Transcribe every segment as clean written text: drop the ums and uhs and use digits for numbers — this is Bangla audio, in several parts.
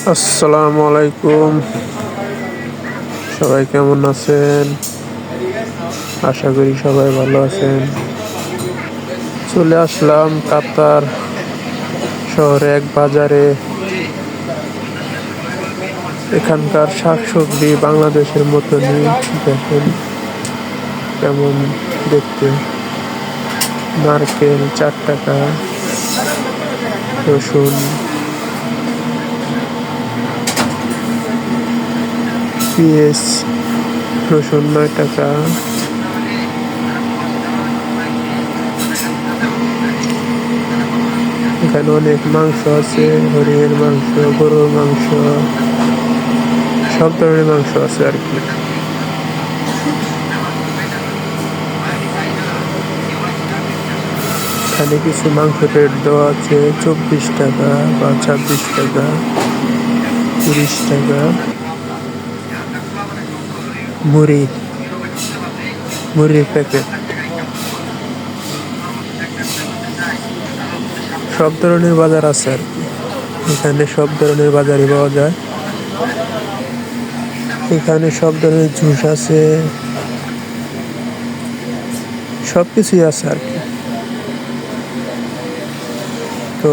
আসসালামু আলাইকুম। সবাই কেমন আছেন? আশা করি সবাই ভালো আছেন। চলে আসলাম কাতার শহরে এক বাজারে। এখানকার শাকসবজি বাংলাদেশের মতনই, দেখেন কেমন দেখতে। নারকেল 4 টাকা, রসুন, পেঁয়াজ, রসুন 9 টাকা, এখানে অনেক মাংস আছে, হরিণের মাংস, গরুর মাংস, সব ধরনের মাংস আছে আর কি। এখানে কিছু মাংসের রেট দেওয়া আছে 24 টাকা বা 26 টাকা, 30 টাকা। মুড়ির প্যাকেট, সব ধরনের বাজার আছে আর কি। এখানে সব ধরনের বাজারই পাওয়া যায়। এখানে সব ধরনের জুস আছে, সবকিছুই আছে আর কি। তো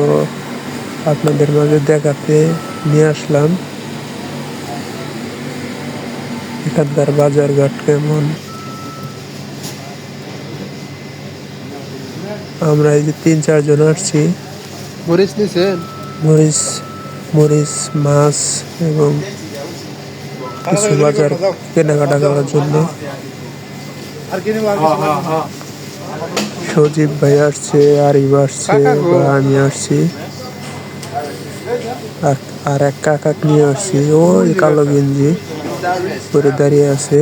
আপনাদের মাঝে দেখাতে নিয়ে আসলাম এখানকার বাজারঘাট কেমন। আমরা এই যে 3-4 জন আসছি। মরিচ নিছেন? মরিচ, মাছ এবং কিছু বাজার কেনাকাটা করার জন্য। সজীব ভাই আসছে, আরিফ আসছে, আমি আসছি, আর এক কাকা নিয়ে আসছি। ওই কালো গেঞ্জি পরে দাঁড়িয়ে আছে।